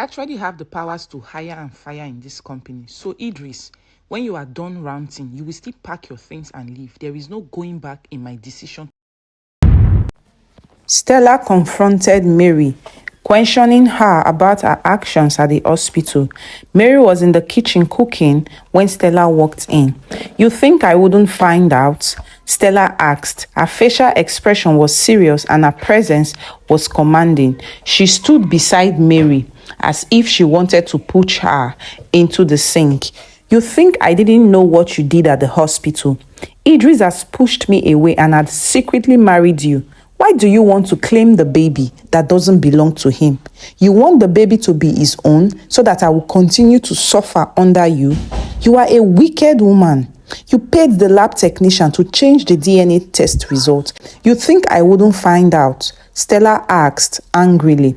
Actually have the powers to hire and fire in this company. So Idris, when you are done ranting, you will still pack your things and leave. There is no going back in my decision. Stella confronted Mary, questioning her about her actions at the hospital. Mary was in the kitchen cooking when Stella walked in. "You think I wouldn't find out?" Stella asked. Her facial expression was serious and her presence was commanding. She stood beside Mary as if she wanted to push her into the sink. "You think I didn't know what you did at the hospital? Idris has pushed me away and had secretly married you. Why do you want to claim the baby that doesn't belong to him? You want the baby to be his own so that I will continue to suffer under you? You are a wicked woman. You paid the lab technician to change the DNA test result. You think I wouldn't find out?" Stella asked angrily.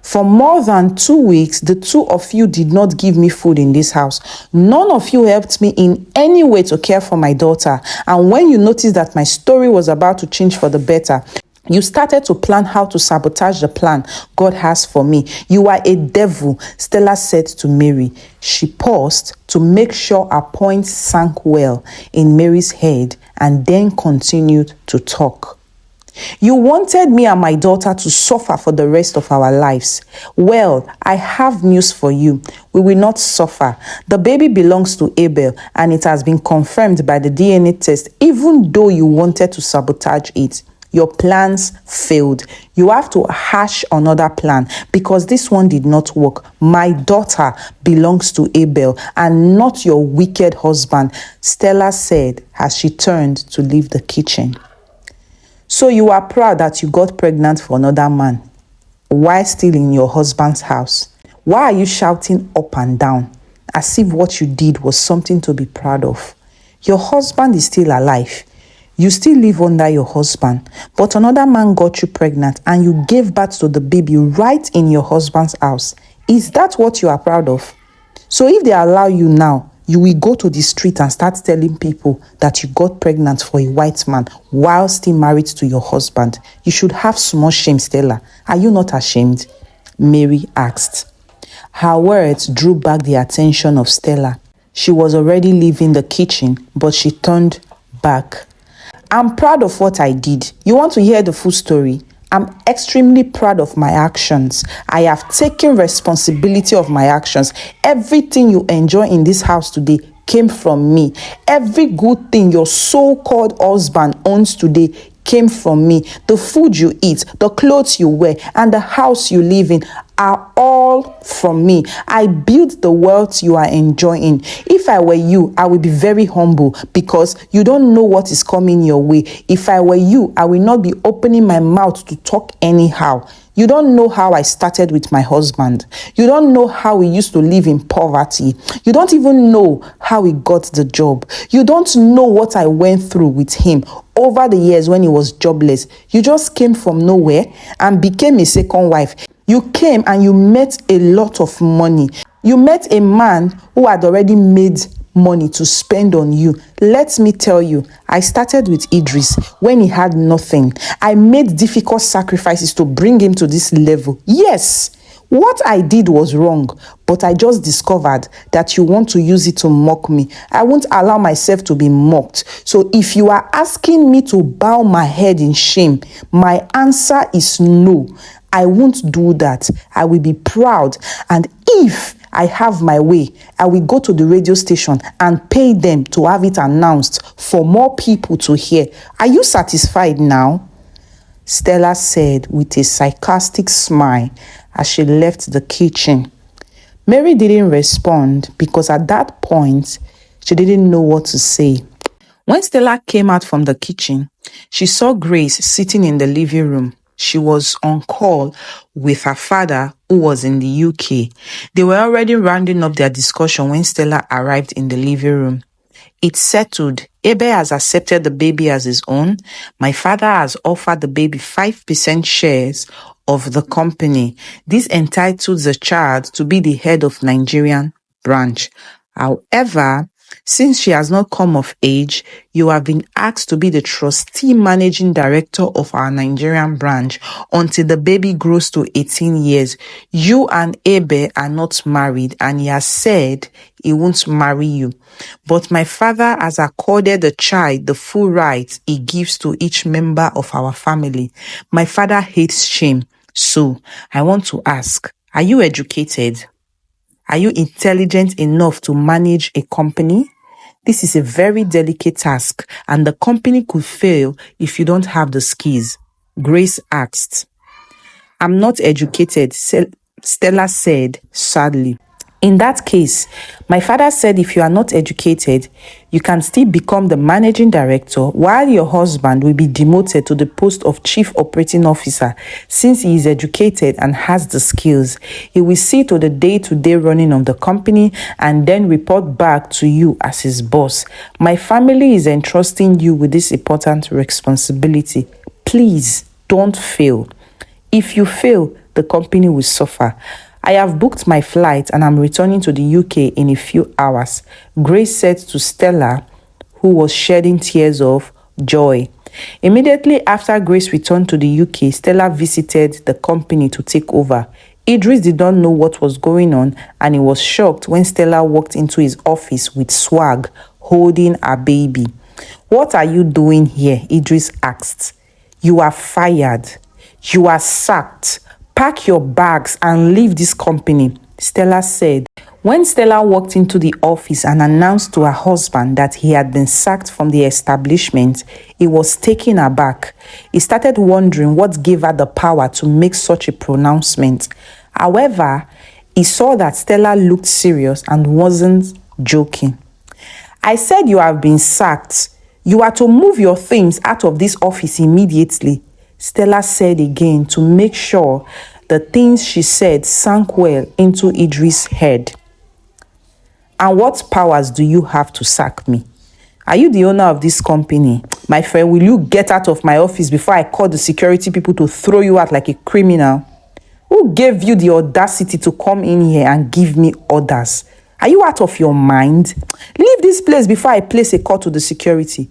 "For more than 2 weeks, the two of you did not give me food in this house. None of you helped me in any way to care for my daughter. And when you noticed that my story was about to change for the better, you started to plan how to sabotage the plan God has for me. You are a devil," Stella said to Mary. She paused to make sure her point sank well in Mary's head and then continued to talk. "You wanted me and my daughter to suffer for the rest of our lives. Well, I have news for you. We will not suffer. The baby belongs to Abel and it has been confirmed by the DNA test, even though you wanted to sabotage it. Your plans failed. You have to hash another plan because this one did not work. My daughter belongs to Abel and not your wicked husband," Stella said as she turned to leave the kitchen. "So you are proud that you got pregnant for another man while still in your husband's house. Why are you shouting up and down as if what you did was something to be proud of? Your husband is still alive. You still live under your husband, but another man got you pregnant and you gave birth to the baby right in your husband's house. Is that what you are proud of? So if they allow you now, you will go to the street and start telling people that you got pregnant for a white man while still married to your husband. You should have small shame, Stella. Are you not ashamed?" Mary asked. Her words drew back the attention of Stella. She was already leaving the kitchen, but she turned back. "I'm proud of what I did. You want to hear the full story? I'm extremely proud of my actions. I have taken responsibility of my actions. Everything you enjoy in this house today came from me. Every good thing your so-called husband owns today came from me. The food you eat, the clothes you wear, and the house you live in are all from me. I built the wealth you are enjoying. If I were you, I would be very humble because you don't know what is coming your way. If I were you, I will not be opening my mouth to talk anyhow. You don't know how I started with my husband. You don't know how we used to live in poverty. You don't even know how we got the job. You don't know what I went through with him over the years when he was jobless. You just came from nowhere and became a second wife. You came and you met a lot of money. You met a man who had already made money to spend on you. Let me tell you, I started with Idris when he had nothing. I made difficult sacrifices to bring him to this level. Yes, what I did was wrong, but I just discovered that you want to use it to mock me. I won't allow myself to be mocked. So if you are asking me to bow my head in shame, my answer is no. I won't do that. I will be proud. And if I have my way, I will go to the radio station and pay them to have it announced for more people to hear. Are you satisfied now?" Stella said with a sarcastic smile as she left the kitchen. Mary didn't respond because at that point, she didn't know what to say. When Stella came out from the kitchen, she saw Grace sitting in the living room. She was on call with her father, who was in the UK. They were already rounding up their discussion when Stella arrived in the living room. "It's settled. Abel has accepted the baby as his own. My father has offered the baby 5% shares of the company. This entitles the child to be the head of Nigerian branch. However, Since she has not come of age, you have been asked to be the trustee managing director of our Nigerian branch until the baby grows to 18 years. You and Abe are not married, and he has said he won't marry you. But my father has accorded the child the full rights he gives to each member of our family. My father hates shame. So I want to ask, are you educated? Are you intelligent enough to manage a company? This is a very delicate task, and the company could fail if you don't have the skills. Grace asked. I'm not educated, Stella said sadly. In that case, my father said if you are not educated, you can still become the managing director while your husband will be demoted to the post of chief operating officer. Since he is educated and has the skills, he will see to the day-to-day running of the company and then report back to you as his boss. My family is entrusting you with this important responsibility. Please don't fail. If you fail, the company will suffer. I have booked my flight and I'm returning to the UK in a few hours, Grace said to Stella, who was shedding tears of joy. Immediately after Grace returned to the UK, Stella visited the company to take over. Idris did not know what was going on, and he was shocked when Stella walked into his office with swag, holding a baby. What are you doing here? Idris asked. You are fired. You are sacked. Pack your bags and leave this company, Stella said. When Stella walked into the office and announced to her husband that he had been sacked from the establishment, he was taken aback. He started wondering what gave her the power to make such a pronouncement. However, he saw that Stella looked serious and wasn't joking. I said you have been sacked. You are to move your things out of this office immediately, Stella said again to make sure the things she said sank well into Idris' head. And what powers do you have to sack me? Are you the owner of this company? My friend, will you get out of my office before I call the security people to throw you out like a criminal? Who gave you the audacity to come in here and give me orders? Are you out of your mind? Leave this place before I place a call to the security,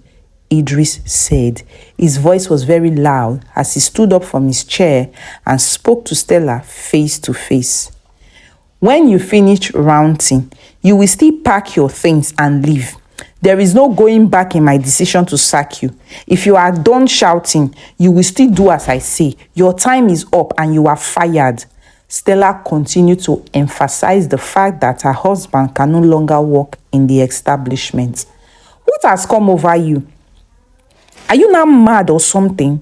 Idris said. His voice was very loud as he stood up from his chair and spoke to Stella face to face. When you finish ranting, you will still pack your things and leave. There is no going back in my decision to sack you. If you are done shouting, you will still do as I say. Your time is up and you are fired. Stella continued to emphasize the fact that her husband can no longer work in the establishment. What has come over you? Are you now mad or something?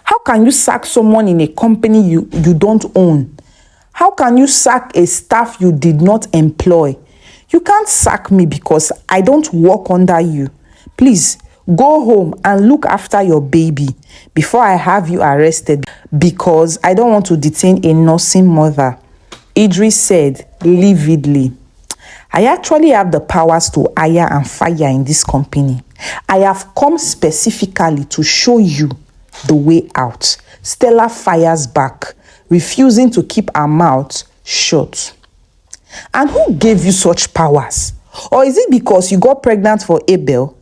How can you sack someone in a company you don't own? How can you sack a staff you did not employ? You can't sack me because I don't work under you. Please, go home and look after your baby before I have you arrested because I don't want to detain a nursing mother, Idris said lividly. I actually have the powers to hire and fire in this company. I have come specifically to show you the way out. Stella fires back, refusing to keep her mouth shut. And who gave you such powers? Or is it because you got pregnant for Abel?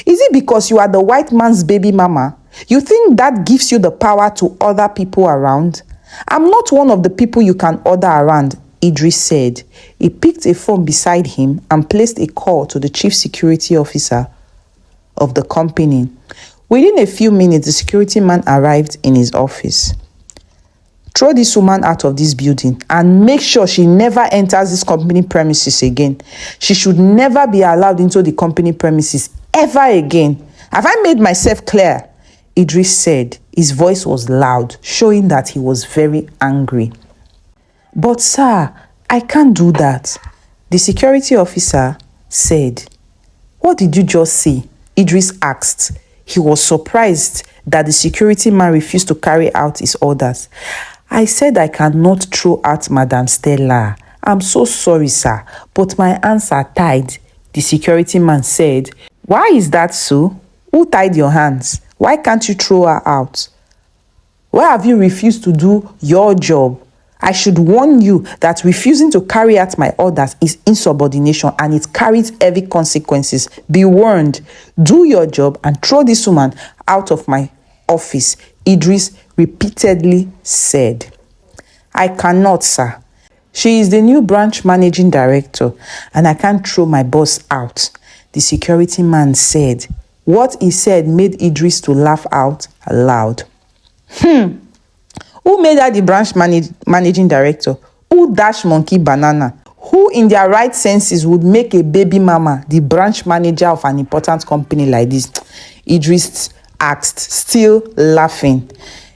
Is it because you are the white man's baby mama? You think that gives you the power to order people around? I'm not one of the people you can order around, Idris said. He picked a phone beside him and placed a call to the chief security officer of the company. Within a few minutes, the security man arrived in his office. Throw this woman out of this building and make sure she never enters this company premises again. She should never be allowed into the company premises ever again. Have I made myself clear? Idris said. His voice was loud, showing that he was very angry. But sir, I can't do that, the security officer said. What did you just say? Idris asked. He was surprised that the security man refused to carry out his orders. I said I cannot throw out Madam Stella. I'm so sorry, sir, but my hands are tied, the security man said. Why is that so? Who tied your hands? Why can't you throw her out? Why have you refused to do your job? I should warn you that refusing to carry out my orders is insubordination and it carries heavy consequences. Be warned. Do your job and throw this woman out of my office, Idris repeatedly said. I cannot, sir. She is the new branch managing director and I can't throw my boss out, the security man said. What he said made Idris to laugh out loud. Who made her the branch managing director? Who dash monkey banana? Who in their right senses would make a baby mama the branch manager of an important company like this? Idris asked, still laughing.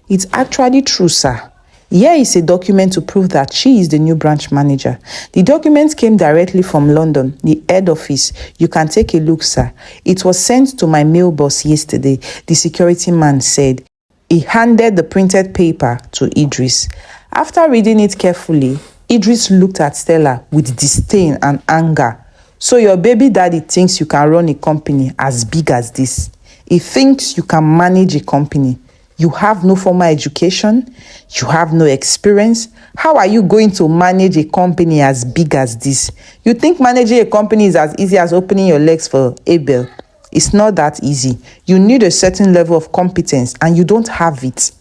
It's actually true, sir. Here is a document to prove that she is the new branch manager. The document came directly from London, the head office. You can take a look, sir. It was sent to my mailbox yesterday, the security man said. He handed the printed paper to Idris. After reading it carefully, Idris looked at Stella with disdain and anger. So your baby daddy thinks you can run a company as big as this. He thinks you can manage a company. You have no formal education. You have no experience. How are you going to manage a company as big as this? You think managing a company is as easy as opening your legs for Abel? It's not that easy. You need a certain level of competence and you don't have it,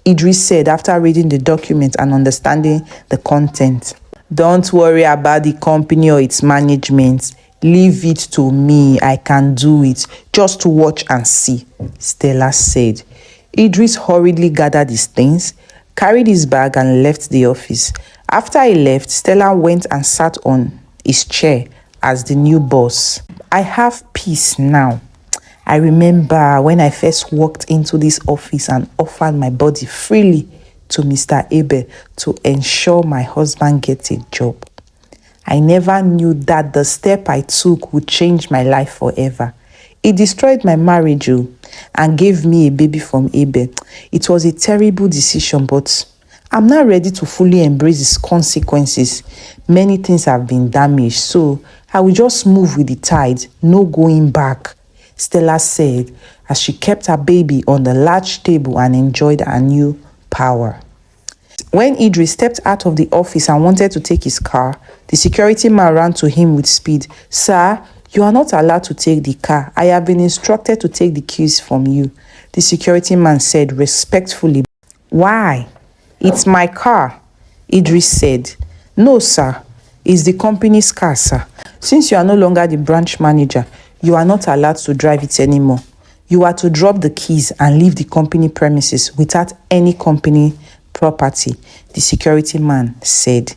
Idris said after reading the document and understanding the content. Don't worry about the company or its management. Leave it to me. I can do it. Just watch and see, Stella said. Idris hurriedly gathered his things, carried his bag and left the office. After he left, Stella went and sat on his chair as the new boss. I have peace now. I remember when I first walked into this office and offered my body freely to Mr. Abel to ensure my husband gets a job. I never knew that the step I took would change my life forever. It destroyed my marriage and gave me a baby from Abel. It was a terrible decision, but I'm not ready to fully embrace its consequences. Many things have been damaged, so I will just move with the tide, no going back, Stella said as she kept her baby on the large table and enjoyed her new power. When Idris stepped out of the office and wanted to take his car, the security man ran to him with speed. Sir, you are not allowed to take the car. I have been instructed to take the keys from you, the security man said respectfully. Why? It's my car, Idris said. No, sir. It's the company's car, sir. Since you are no longer the branch manager, you are not allowed to drive it anymore. You are to drop the keys and leave the company premises without any company property, the security man said.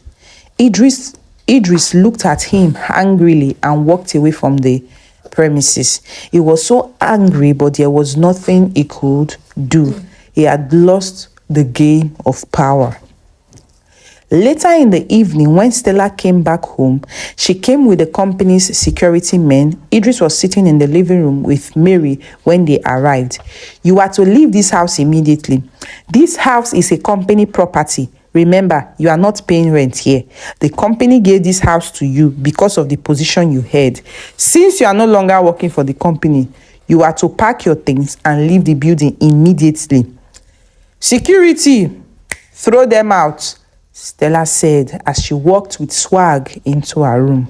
Idris looked at him angrily and walked away from the premises. He was so angry, but there was nothing he could do. He had lost the game of power. Later in the evening, when Stella came back home, she came with the company's security men. Idris was sitting in the living room with Mary when they arrived. You are to leave this house immediately. This house is a company property. Remember, you are not paying rent here. The company gave this house to you because of the position you held. Since you are no longer working for the company, you are to pack your things and leave the building immediately. Security, throw them out, Stella said as she walked with swag into her room.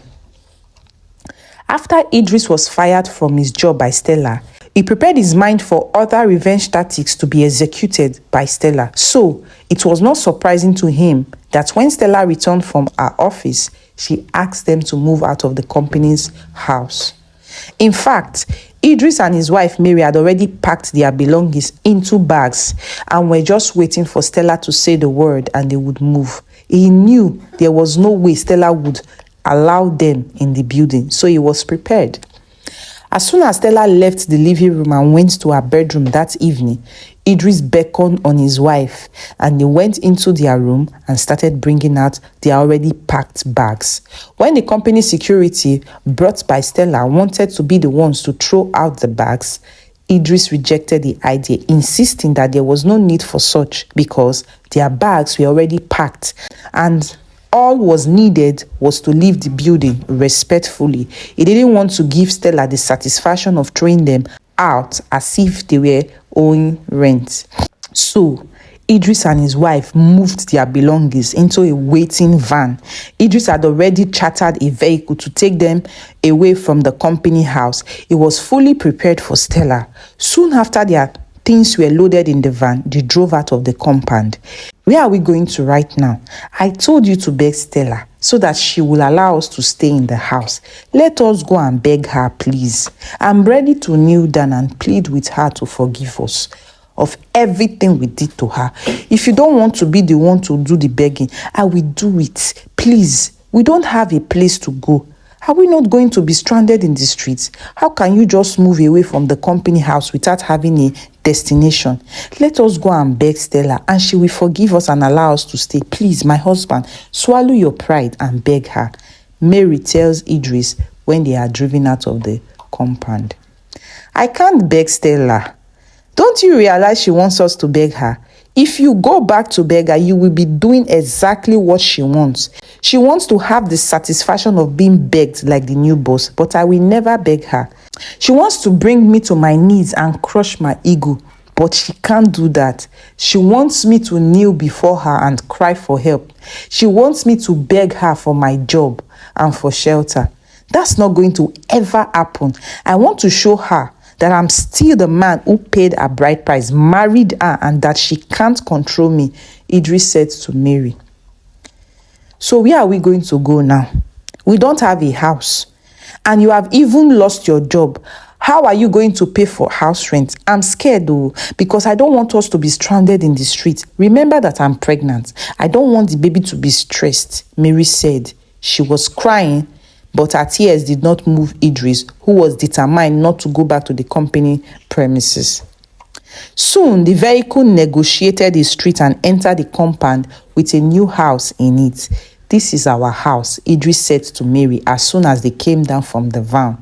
After Idris was fired from his job by Stella, he prepared his mind for other revenge tactics to be executed by Stella. So, it was not surprising to him that when Stella returned from her office, she asked them to move out of the company's house. In fact, Idris and his wife Mary had already packed their belongings into bags and were just waiting for Stella to say the word and they would move. He knew there was no way Stella would allow them in the building, so he was prepared. As soon as Stella left the living room and went to her bedroom that evening, Idris beckoned on his wife and they went into their room and started bringing out their already packed bags. When the company security brought by Stella wanted to be the ones to throw out the bags, Idris rejected the idea, insisting that there was no need for such because their bags were already packed and all was needed was to leave the building respectfully. He didn't want to give Stella the satisfaction of throwing them out as if they were owing rent. So, Idris and his wife moved their belongings into a waiting van. Idris had already chartered a vehicle to take them away from the company house. It was fully prepared for Stella. Soon after their things were loaded in the van, they drove out of the compound. Where are we going to right now? I told you to beg Stella so that she will allow us to stay in the house. Let us go and beg her, please. I'm ready to kneel down and plead with her to forgive us of everything we did to her. If you don't want to be the one to do the begging, I will do it. Please, we don't have a place to go. Are we not going to be stranded in the streets? How can you just move away from the company house without having a destination? Let us go and beg Stella and she will forgive us and allow us to stay. Please, my husband, swallow your pride and beg her. Mary tells Idris when they are driven out of the compound. I can't beg Stella. Don't you realize she wants us to beg her? If you go back to beg her, you will be doing exactly what she wants. She wants to have the satisfaction of being begged like the new boss, but I will never beg her. She wants to bring me to my knees and crush my ego, but she can't do that. She wants me to kneel before her and cry for help. She wants me to beg her for my job and for shelter. That's not going to ever happen. I want to show her that I'm still the man who paid her bride price, married her, and that she can't control me, Idris said to Mary. So where are we going to go now? We don't have a house. And you have even lost your job. How are you going to pay for house rent? I'm scared though, because I don't want us to be stranded in the street. Remember that I'm pregnant. I don't want the baby to be stressed, Mary said. She was crying, but her tears did not move Idris, who was determined not to go back to the company premises. Soon, the vehicle negotiated the street and entered the compound with a new house in it. This is our house, Idris said to Mary as soon as they came down from the van.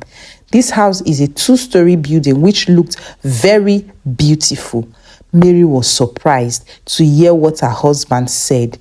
This house is a 2-story building which looked very beautiful. Mary was surprised to hear what her husband said.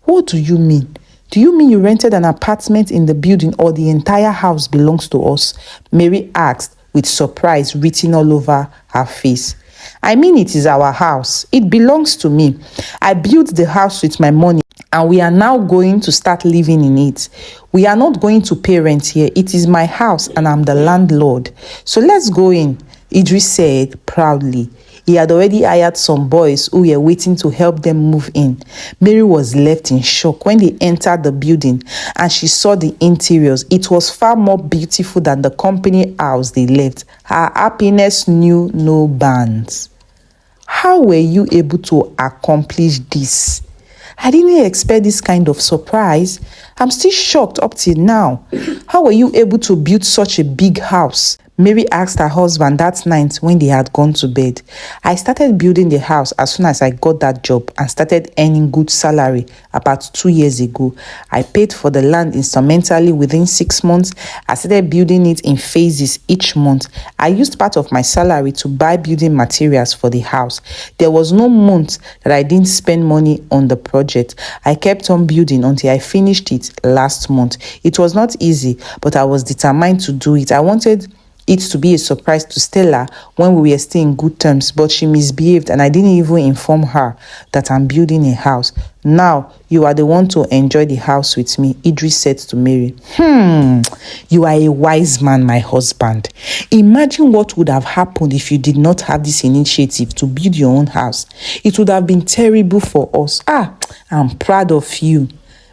What do you mean? Do you mean you rented an apartment in the building or the entire house belongs to us? Mary asked with surprise written all over her face. I mean, it is our house. It belongs to me. I built the house with my money and we are now going to start living in it. We are not going to pay rent here. It is my house and I'm the landlord. So let's go in, Idris said proudly. He had already hired some boys who were waiting to help them move in. Mary was left in shock when they entered the building and she saw the interiors. It was far more beautiful than the company house they left. Her happiness knew no bounds. How were you able to accomplish this? I didn't expect this kind of surprise. I'm still shocked up till now. How were you able to build such a big house? Mary asked her husband that night when they had gone to bed. I started building the house as soon as I got that job and started earning good salary about 2 years ago. I paid for the land instrumentally within 6 months. I started building it in phases each month. I used part of my salary to buy building materials for the house. There was no month that I didn't spend money on the project. I kept on building until I finished it last month. It was not easy, but I was determined to do it. I wanted it to be a surprise to Stella when we were still in good terms, but she misbehaved and I didn't even inform her that I'm building a house. Now you are the one to enjoy the house with me, Idris said to Mary. You are a wise man, my husband. Imagine what would have happened if you did not have this initiative to build your own house. It would have been terrible for us. I'm proud of you,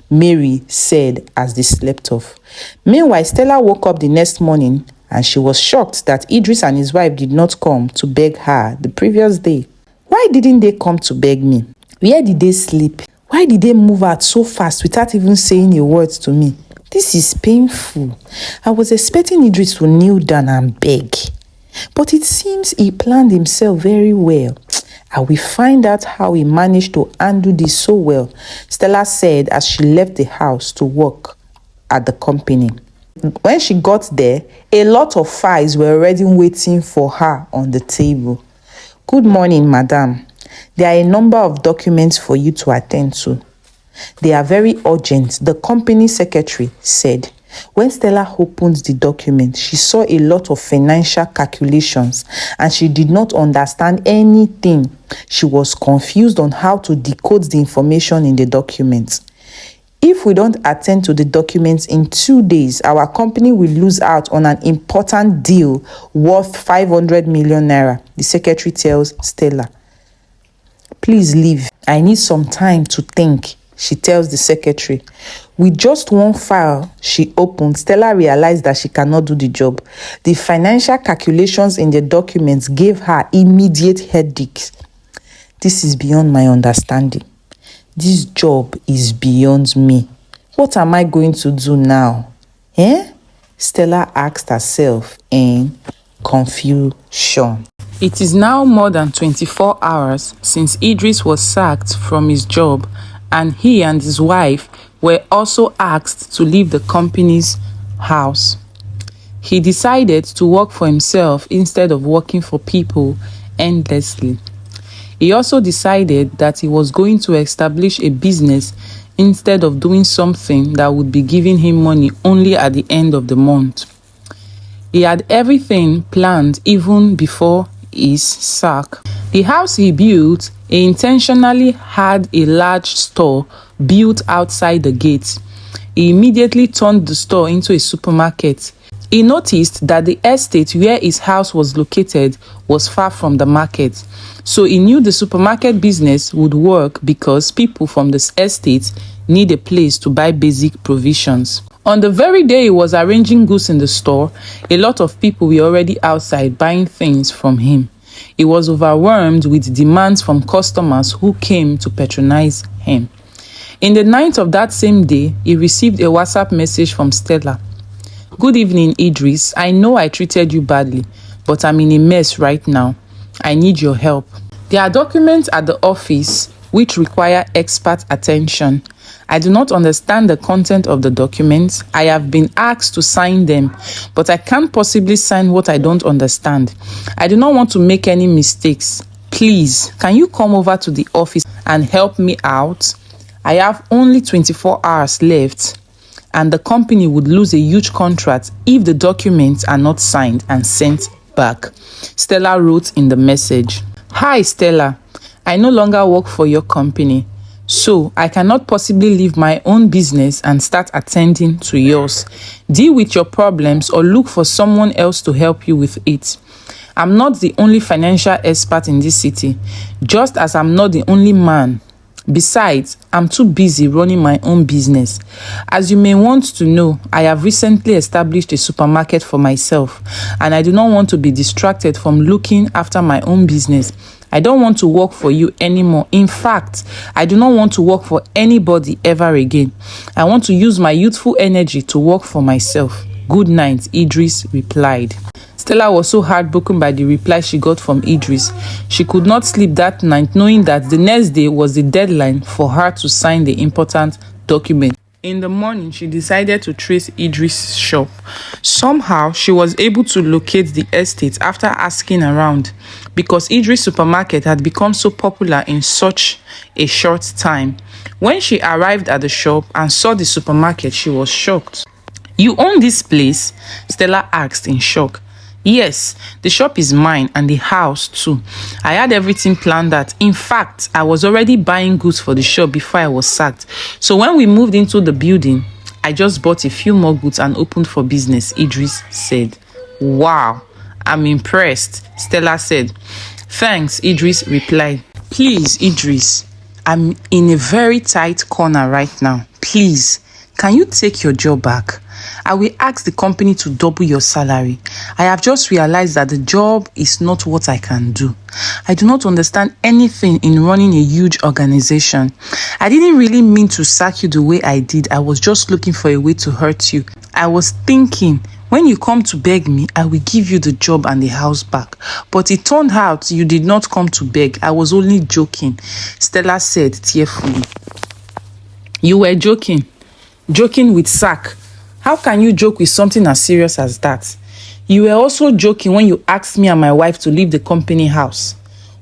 Mary said as they slept off. Meanwhile, Stella woke up the next morning and she was shocked that Idris and his wife did not come to beg her the previous day. Why didn't they come to beg me? Where did they sleep? Why did they move out so fast without even saying a word to me? This is painful. I was expecting Idris to kneel down and beg. But it seems he planned himself very well. I will find out how he managed to handle this so well, Stella said as she left the house to work at the company. When she got there, a lot of files were already waiting for her on the table. Good morning, madam. There are a number of documents for you to attend to. They are very urgent, the company secretary said. When Stella opened the document, she saw a lot of financial calculations and she did not understand anything. She was confused on how to decode the information in the document. If we don't attend to the documents in 2 days, our company will lose out on an important deal worth 500 million naira, the secretary tells Stella. Please leave. I need some time to think, she tells the secretary. With just one file she opened, Stella realized that she cannot do the job. The financial calculations in the documents gave her immediate headaches. This is beyond my understanding. This job is beyond me. What am I going to do now? Stella asked herself in confusion. It is now more than 24 hours since Idris was sacked from his job, and he and his wife were also asked to leave the company's house. He decided to work for himself instead of working for people endlessly. He also decided that he was going to establish a business instead of doing something that would be giving him money only at the end of the month. He had everything planned even before his sack. The house he built, he intentionally had a large store built outside the gate. He immediately turned the store into a supermarket. He noticed that the estate where his house was located was far from the market. So he knew the supermarket business would work because people from this estate need a place to buy basic provisions. On the very day he was arranging goods in the store, a lot of people were already outside buying things from him. He was overwhelmed with demands from customers who came to patronize him. In the night of that same day, he received a WhatsApp message from Stella. Good evening, Idris. I know I treated you badly, but I'm in a mess right now. I need your help. There are documents at the office which require expert attention. I do not understand the content of the documents. I have been asked to sign them, but I can't possibly sign what I don't understand. I do not want to make any mistakes. Please, can you come over to the office and help me out? I have only 24 hours left, and the company would lose a huge contract if the documents are not signed and sent back. Stella wrote in the message. Hi, Stella. I no longer work for your company, so I cannot possibly leave my own business and start attending to yours. Deal with your problems or look for someone else to help you with it. I'm not the only financial expert in this city, just as I'm not the only man. Besides, I'm too busy running my own business. As you may want to know, I have recently established a supermarket for myself, and I do not want to be distracted from looking after my own business. I don't want to work for you anymore. In fact, I do not want to work for anybody ever again. I want to use my youthful energy to work for myself. Good night, Idris replied. Stella was so heartbroken by the reply she got from Idris. She could not sleep that night, knowing that the next day was the deadline for her to sign the important document. In the morning, she decided to trace Idris' shop. Somehow, she was able to locate the estate after asking around, because Idris' supermarket had become so popular in such a short time. When she arrived at the shop and saw the supermarket, she was shocked. You own this place? Stella asked in shock. Yes, the shop is mine and the house too. I had everything planned out. In fact, I was already buying goods for the shop before I was sacked. So when we moved into the building, I just bought a few more goods and opened for business, Idris said. Wow, I'm impressed, Stella said. Thanks, Idris replied. Please, Idris, I'm in a very tight corner right now. Please, can you take your job back? I will ask the company to double your salary. I have just realized that the job is not what I can do. I do not understand anything in running a huge organization. I didn't really mean to sack you the way I did. I was just looking for a way to hurt you. I was thinking, when you come to beg me, I will give you the job and the house back. But it turned out you did not come to beg. I was only joking, Stella said tearfully. You were joking? Joking with sack? How can you joke with something as serious as that? You were also joking when you asked me and my wife to leave the company house.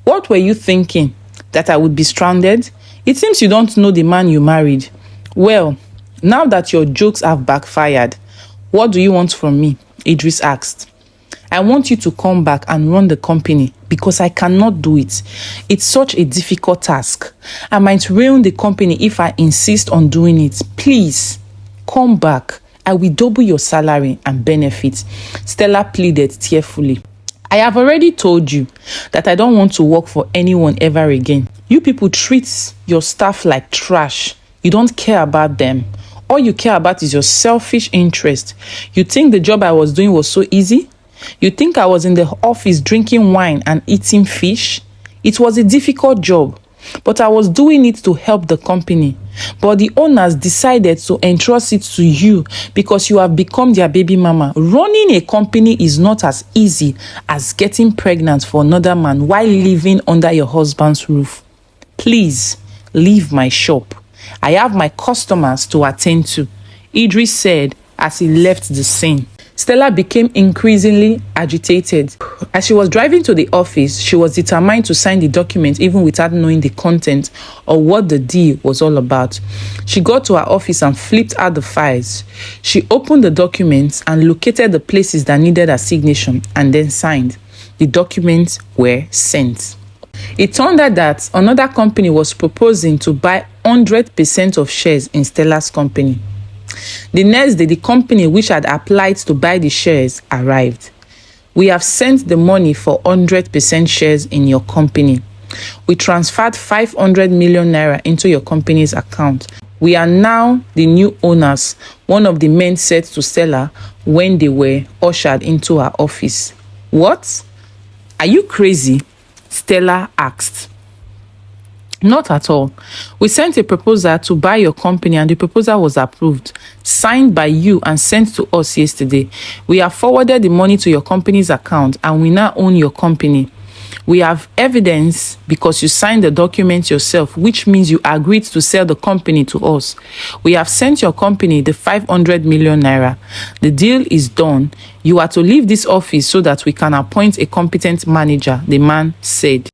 What were you thinking? That I would be stranded? It seems you don't know the man you married. Well, now that your jokes have backfired, "What do you want from me?" Idris asked. "I want you to come back and run the company because I cannot do it. It's such a difficult task. I might ruin the company if I insist on doing it. Please, come back. I will double your salary and benefits," Stella pleaded tearfully. "I have already told you that I don't want to work for anyone ever again. You people treat your staff like trash. You don't care about them. All you care about is your selfish interest. You think the job I was doing was so easy? You think I was in the office drinking wine and eating fish? It was a difficult job, but I was doing it to help the company. But the owners decided to entrust it to you because you have become their baby mama. Running a company is not as easy as getting pregnant for another man while living under your husband's roof. Please, leave my shop. I have my customers to attend to," Idris said as he left the scene. Stella became increasingly agitated. As she was driving to the office, she was determined to sign the document even without knowing the content or what the deal was all about. She got to her office and flipped out the files. She opened the documents and located the places that needed her signature and then signed. The documents were sent. It turned out that another company was proposing to buy 100% of shares in Stella's company. The next day, the company which had applied to buy the shares arrived. "We have sent the money for 100% shares in your company. We transferred 500 million naira into your company's account. We are now the new owners," one of the men said to Stella when they were ushered into her office. "What? Are you crazy?" Stella asked. "Not at all. We sent a proposal to buy your company and the proposal was approved, signed by you and sent to us yesterday. We have forwarded the money to your company's account and we now own your company. We have evidence because you signed the document yourself, which means you agreed to sell the company to us. We have sent your company the 500 million naira. The deal is done. You are to leave this office so that we can appoint a competent manager," the man said.